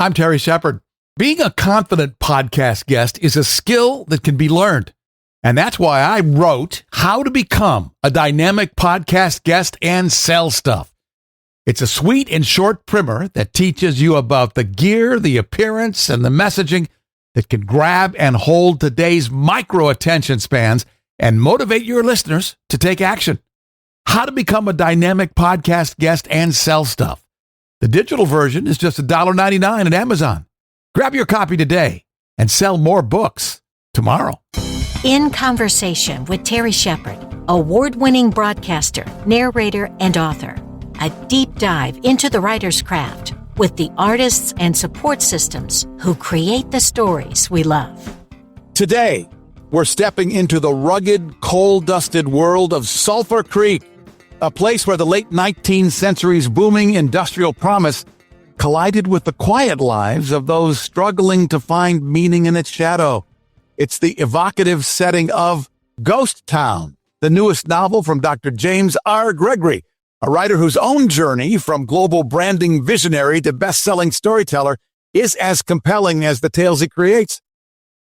I'm Terry Shepard. Being a confident podcast guest is a skill that can be learned. And that's why I wrote How to Become a Dynamic Podcast Guest and Sell Stuff. It's a sweet and short primer that teaches you about the gear, the appearance, and the messaging that can grab and hold today's micro attention spans and motivate your listeners to take action. How to Become a Dynamic Podcast Guest and Sell Stuff. The digital version is just $1.99 at Amazon. Grab your copy today and sell more books tomorrow. In Conversation with Terry Shepard, award-winning broadcaster, narrator, and author. A deep dive into the writer's craft with the artists and support systems who create the stories we love. Today, we're stepping into the rugged, coal-dusted world of Sulphur Creek, a place where the late 19th century's booming industrial promise collided with the quiet lives of those struggling to find meaning in its shadow. It's the evocative setting of Ghost Town, the newest novel from Dr. James R. Gregory, a writer whose own journey from global branding visionary to best-selling storyteller is as compelling as the tales he creates.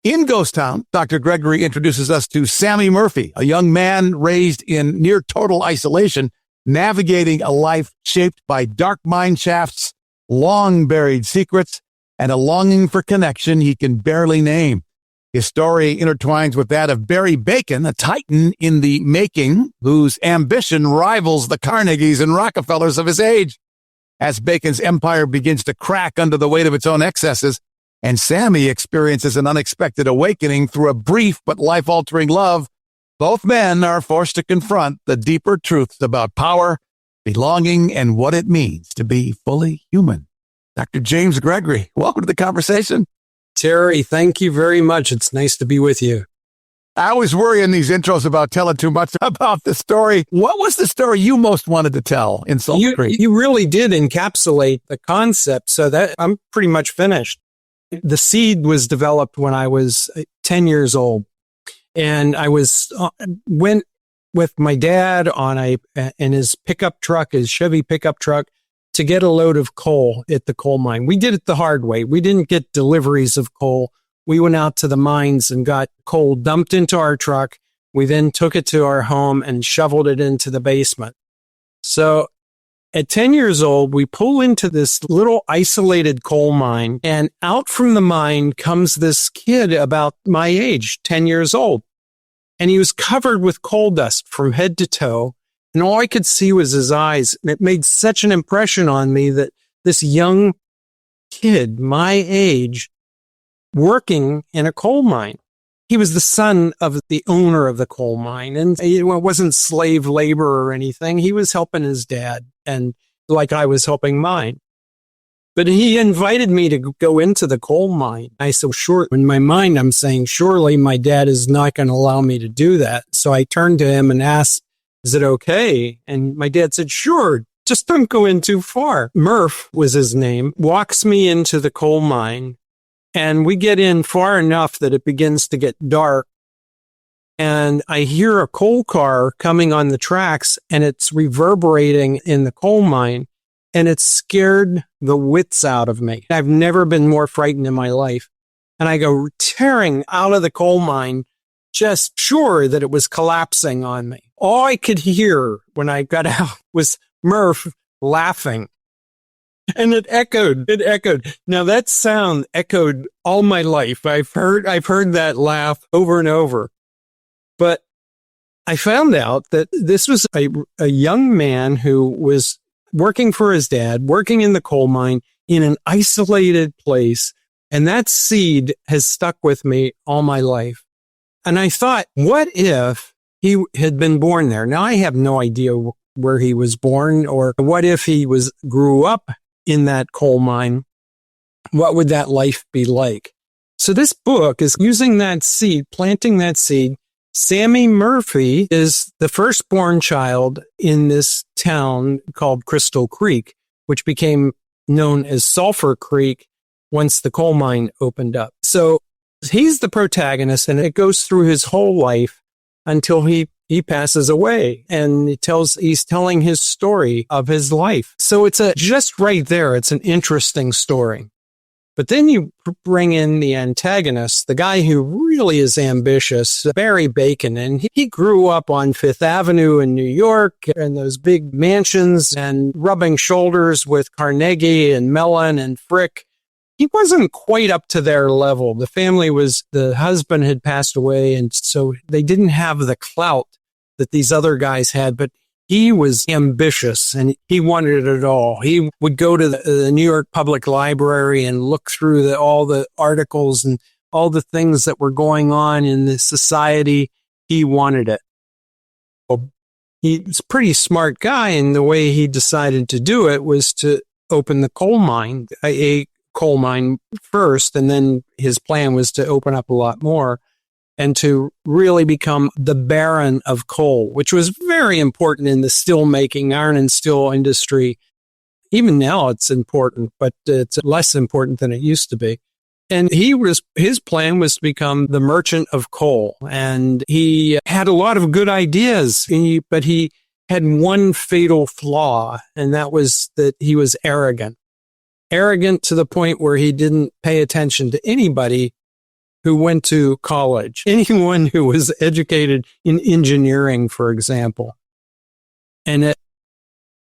In Ghost Town, Dr. Gregory introduces us to Sammy Murphy, a young man raised in near total isolation, navigating a life shaped by dark mine shafts, long-buried secrets, and a longing for connection he can barely name. His story intertwines with that of Barry Bacon, a titan in the making, whose ambition rivals the Carnegies and Rockefellers of his age. As Bacon's empire begins to crack under the weight of its own excesses, and Sammy experiences an unexpected awakening through a brief but life-altering love, both men are forced to confront the deeper truths about power, belonging, and what it means to be fully human. Dr. James Gregory, welcome to the conversation. Terry, thank you very much. It's nice to be with you. I always worry in these intros about telling too much about the story. What was the story you most wanted to tell in Sulphur Creek? You really did encapsulate the concept, so that I'm pretty much finished. The seed was developed when I was 10 years old, and I went with my dad in his pickup truck, his Chevy pickup truck, to get a load of coal at the coal mine. We did it the hard way. We didn't get deliveries of coal. We went out to the mines and got coal dumped into our truck. We then took it to our home and shoveled it into the basement. So at 10 years old, we pull into this little isolated coal mine, and out from the mine comes this kid about my age, 10 years old. And he was covered with coal dust from head to toe. And all I could see was his eyes. And it made such an impression on me that this young kid, my age, working in a coal mine. He was the son of the owner of the coal mine. And it wasn't slave labor or anything. He was helping his dad, and like I was helping mine. But he invited me to go into the coal mine. I said, sure. In my mind, I'm saying, surely my dad is not going to allow me to do that. So I turned to him and asked, is it okay? And my dad said, sure, just don't go in too far. Murph was his name, walks me into the coal mine. And we get in far enough that it begins to get dark. And I hear a coal car coming on the tracks, and it's reverberating in the coal mine. And it scared the wits out of me. I've never been more frightened in my life. And I go tearing out of the coal mine, just sure that it was collapsing on me. All I could hear when I got out was Murph laughing. And it echoed. Now that sound echoed all my life. I've heard that laugh over and over. But I found out that this was a young man who was working for his dad, working in the coal mine in an isolated place. And that seed has stuck with me all my life. And I thought, what if he had been born there? Now, I have no idea where he was born, or what if he grew up in that coal mine? What would that life be like? So this book is using that seed, planting that seed. Sammy Murphy is the firstborn child in this town called Crystal Creek, which became known as Sulphur Creek once the coal mine opened up. So he's the protagonist, and it goes through his whole life until he passes away, and he's telling his story of his life. So it's just right there. It's an interesting story. But then you bring in the antagonist, the guy who really is ambitious, Barry Bacon, and he grew up on Fifth Avenue in New York and those big mansions and rubbing shoulders with Carnegie and Mellon and Frick. He wasn't quite up to their level. The husband had passed away, and so they didn't have the clout that these other guys had, but he was ambitious and he wanted it all. He would go to the New York Public Library and look through all the articles and all the things that were going on in the society. He wanted it. He's a pretty smart guy, and the way he decided to do it was to open the coal mine, a coal mine first, and then his plan was to open up a lot more and to really become the Baron of coal, which was very important in the steel making, iron and steel industry. Even now it's important, but it's less important than it used to be. And his plan was to become the merchant of coal. And he had a lot of good ideas, but he had one fatal flaw, and that was that he was arrogant. Arrogant to the point where he didn't pay attention to anybody who went to college, anyone who was educated in engineering, for example. And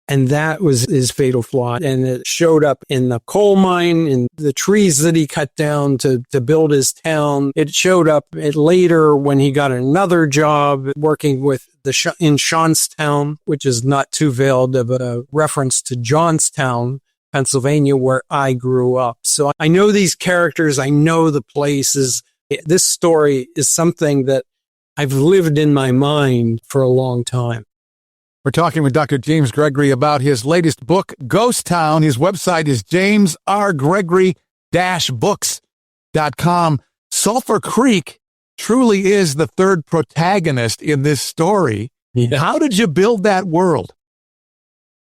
that was his fatal flaw. And it showed up in the coal mine, in the trees that he cut down to build his town. It showed up later when he got another job working with in Johnstown, which is not too veiled of a reference to Johnstown, Pennsylvania, where I grew up. So I know these characters. I know the places. This story is something that I've lived in my mind for a long time. We're talking with Dr. James Gregory about his latest book, Ghost Town. His website is jamesrgregory-books.com. Sulphur Creek truly is the third protagonist in this story. Yeah. How did you build that world?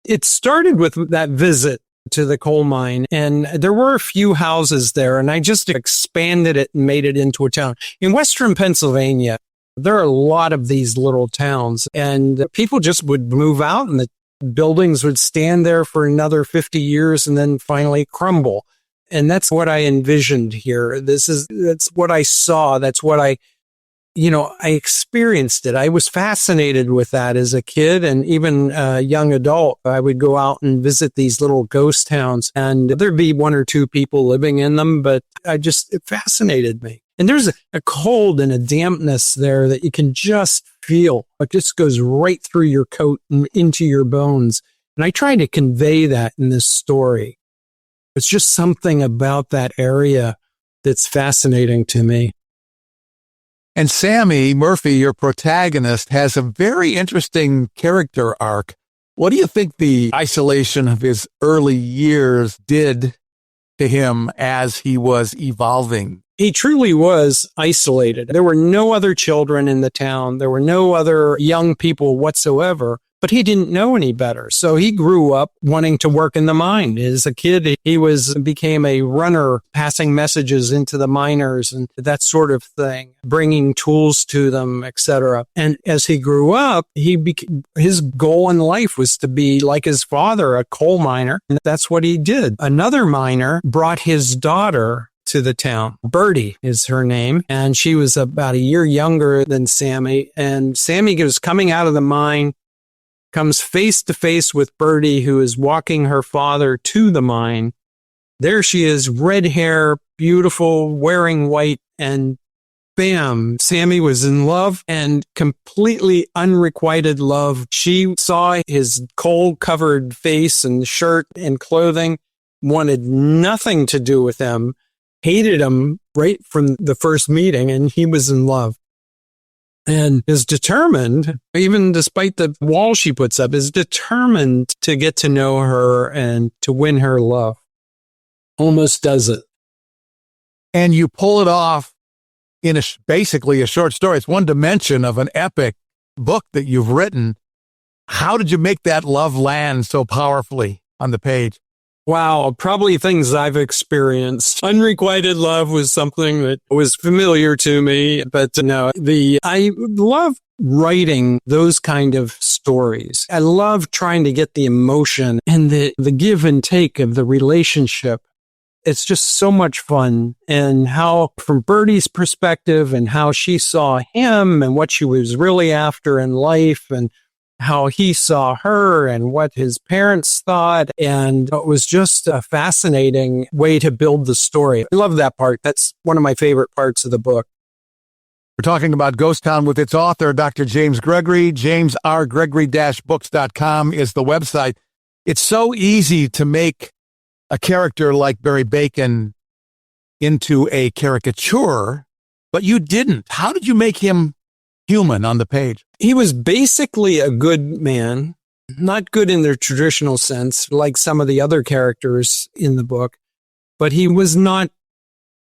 It started with that visit to the coal mine, and there were a few houses there, and I just expanded it and made it into a town. In Western Pennsylvania, there are a lot of these little towns, and people just would move out, and the buildings would stand there for another 50 years and then finally crumble. And that's what I envisioned here. That's what I saw. That's what I experienced it. I was fascinated with that as a kid and even a young adult. I would go out and visit these little ghost towns, and there'd be one or two people living in them, but it fascinated me. And there's a cold and a dampness there that you can just feel. It just goes right through your coat and into your bones. And I try to convey that in this story. It's just something about that area that's fascinating to me. And Sammy Murphy, your protagonist, has a very interesting character arc. What do you think the isolation of his early years did to him as he was evolving? He truly was isolated. There were no other children in the town. There were no other young people whatsoever, but he didn't know any better. So he grew up wanting to work in the mine. As a kid, he became a runner, passing messages into the miners and that sort of thing, bringing tools to them, etc. And as he grew up, his goal in life was to be like his father, a coal miner. And that's what he did. Another miner brought his daughter to the town. Bertie is her name, and she was about a year younger than Sammy. And Sammy was coming out of the mine, comes face to face with Bertie, who is walking her father to the mine. There she is, red hair, beautiful, wearing white, and bam, Sammy was in love, and completely unrequited love. She saw his coal-covered face and shirt and clothing, wanted nothing to do with him, hated him right from the first meeting, and he was in love. And is determined, even despite the wall she puts up, is determined to get to know her and to win her love. Almost does it. And you pull it off in basically a short story. It's one dimension of an epic book that you've written. How did you make that love land so powerfully on the page? Wow, probably things I've experienced. Unrequited love was something that was familiar to me, but no, I love writing those kind of stories. I love trying to get the emotion and the give and take of the relationship it's just so much fun. And how, from Birdie's perspective and how she saw him and what she was really after in life and how he saw her and what his parents thought. And it was just a fascinating way to build the story. I love that part. That's one of my favorite parts of the book. We're talking about Ghost Town with its author, Dr. James Gregory. JamesRGregory-books.com is the website. It's so easy to make a character like Barry Bacon into a caricature, but you didn't. How did you make him human on the page? He was basically a good man, not good in the traditional sense, like some of the other characters in the book, but he was not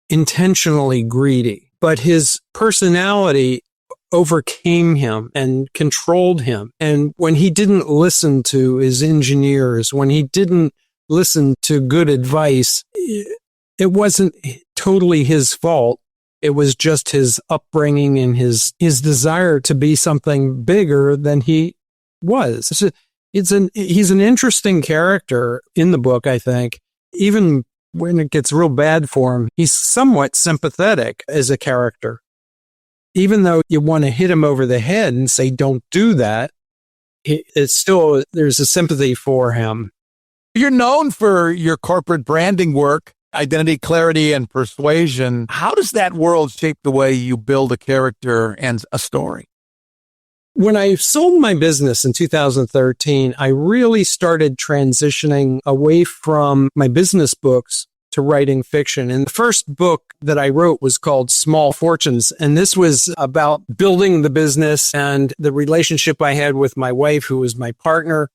intentionally greedy. But his personality overcame him and controlled him. And when he didn't listen to his engineers, when he didn't listen to good advice, it wasn't totally his fault. It was just his upbringing and his desire to be something bigger than he was. He's an interesting character in the book, I think. Even when it gets real bad for him, he's somewhat sympathetic as a character. Even though you want to hit him over the head and say, don't do that, it's still, there's a sympathy for him. You're known for your corporate branding work, identity, clarity, and persuasion. How does that world shape the way you build a character and a story? When I sold my business in 2013, I really started transitioning away from my business books to writing fiction. And the first book that I wrote was called Small Fortunes. And this was about building the business and the relationship I had with my wife, who was my partner.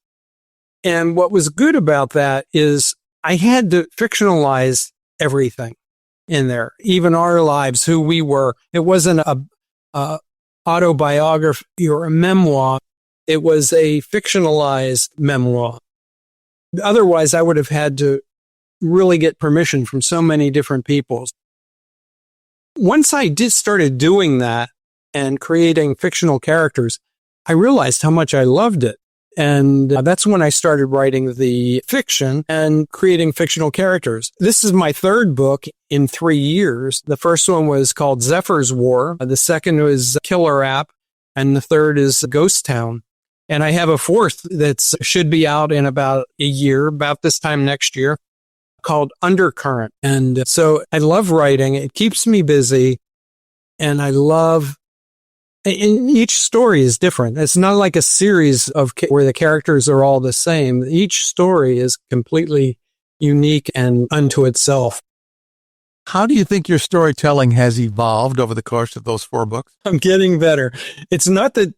And what was good about that is I had to fictionalize everything in there, even our lives, who we were. It wasn't a autobiography or a memoir. It was a fictionalized memoir. Otherwise, I would have had to really get permission from so many different people. Once I started doing that and creating fictional characters, I realized how much I loved it. And that's when I started writing the fiction and creating fictional characters. This is my third book in 3 years. The first one was called Zephyr's War. The second was Killer App. And the third is Ghost Town. And I have a fourth that should be out in about a year, about this time next year, called Undercurrent. And so I love writing. It keeps me busy. And each story is different. It's not like a series of where the characters are all the same. Each story is completely unique and unto itself. How do you think your storytelling has evolved over the course of those 4 books? I'm getting better. It's not that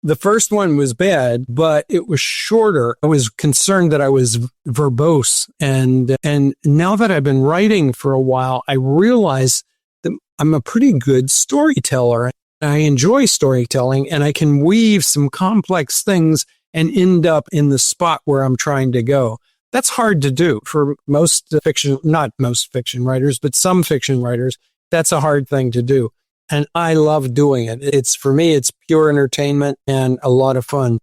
the first one was bad, but it was shorter. I was concerned that I was verbose. And now that I've been writing for a while, I realize that I'm a pretty good storyteller. I enjoy storytelling, and I can weave some complex things and end up in the spot where I'm trying to go. That's hard to do for most fiction, not most fiction writers, but some fiction writers. That's a hard thing to do. And I love doing it. For me, it's pure entertainment and a lot of fun.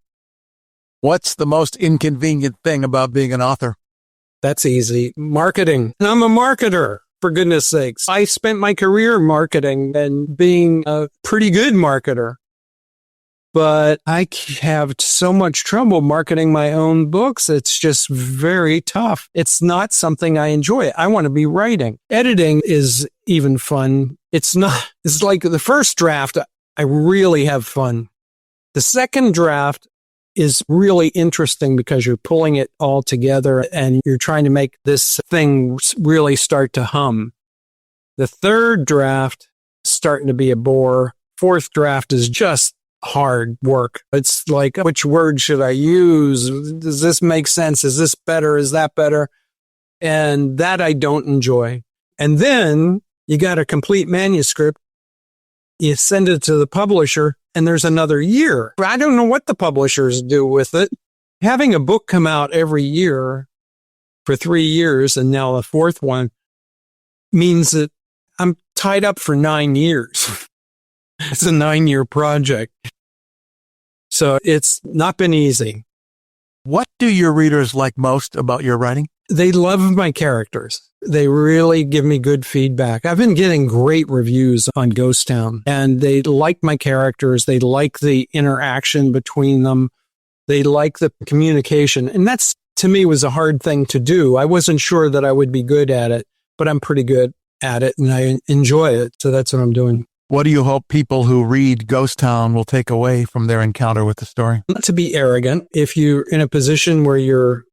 What's the most inconvenient thing about being an author? That's easy. Marketing. And I'm a marketer. For goodness sakes. I spent my career marketing and being a pretty good marketer, but I have so much trouble marketing my own books. It's just very tough. It's not something I enjoy. I want to be writing. Editing is even fun. It's like the first draft, I really have fun. The second draft is really interesting because you're pulling it all together and you're trying to make this thing really start to hum. The third draft is starting to be a bore. Fourth draft is just hard work. It's like, which word should I use? Does this make sense? Is this better? Is that better? And that I don't enjoy. And then you got a complete manuscript. You send it to the publisher, and there's another year. I don't know what the publishers do with it. Having a book come out every year for 3 years, and now the fourth one, means that I'm tied up for 9 years. It's a 9-year project. So it's not been easy. What do your readers like most about your writing? They love my characters. They really give me good feedback. I've been getting great reviews on Ghost Town, and they like my characters. They like the interaction between them. They like the communication. And that's, to me, was a hard thing to do. I wasn't sure that I would be good at it, but I'm pretty good at it and I enjoy it. So that's what I'm doing. What do you hope people who read Ghost Town will take away from their encounter with the story? Not to be arrogant. If you're in a position where you're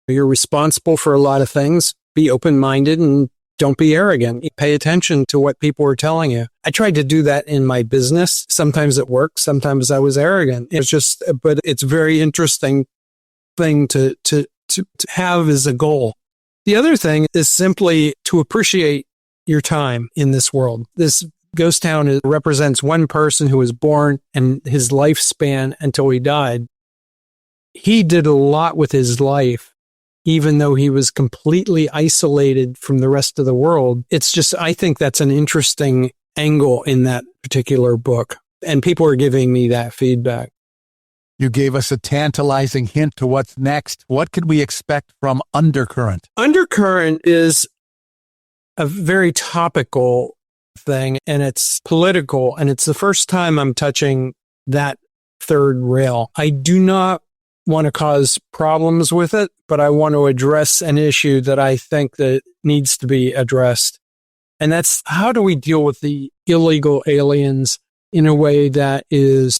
responsible for a lot of things, be open-minded and don't be arrogant. Pay attention to what people are telling you. I tried to do that in my business. Sometimes it worked. Sometimes I was arrogant. But it's a very interesting thing to have as a goal. The other thing is simply to appreciate your time in this world. This Ghost Town represents one person who was born and his lifespan until he died. He did a lot with his life, even though he was completely isolated from the rest of the world. It's just, I think that's an interesting angle in that particular book. And people are giving me that feedback. You gave us a tantalizing hint to what's next. What could we expect from Undercurrent? Undercurrent is a very topical thing, and it's political, and it's the first time I'm touching that third rail. I do not want to cause problems with it, but I want to address an issue that I think that needs to be addressed. And that's, how do we deal with the illegal aliens in a way that is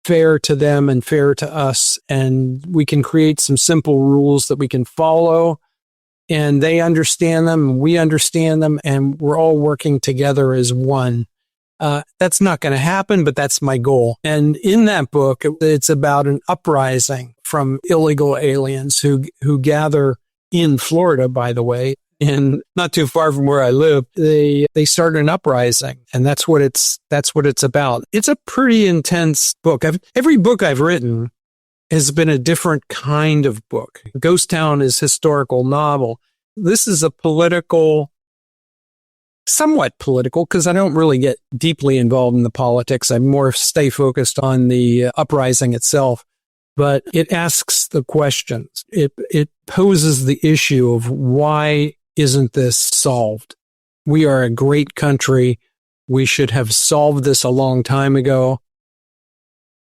fair to them and fair to us? And we can create some simple rules that we can follow, and they understand them, and we understand them, and we're all working together as one. That's not going to happen, but that's my goal. And in that book, it's about an uprising from illegal aliens who gather in Florida, by the way, and not too far from where I live. They start an uprising, and that's what it's about. It's a pretty intense book. Every book I've written has been a different kind of book. Ghost Town is historical novel. This is a somewhat political, because I don't really get deeply involved in the politics. I more stay focused on the uprising itself. But it asks the questions. It poses the issue of, why isn't this solved? We are a great country. We should have solved this a long time ago.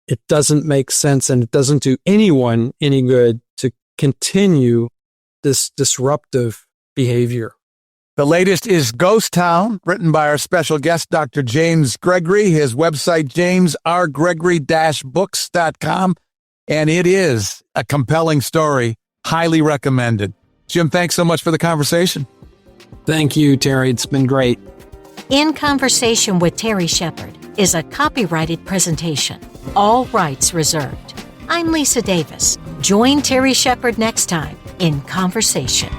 It doesn't make sense, and it doesn't do anyone any good to continue this disruptive behavior. The latest is Ghost Town, written by our special guest, Dr. James Gregory. His website, jamesrgregory-books.com. And it is a compelling story. Highly recommended. Jim, thanks so much for the conversation. Thank you, Terry. It's been great. In Conversation with Terry Shepard is a copyrighted presentation. All rights reserved. I'm Lisa Davis. Join Terry Shepard next time in Conversation.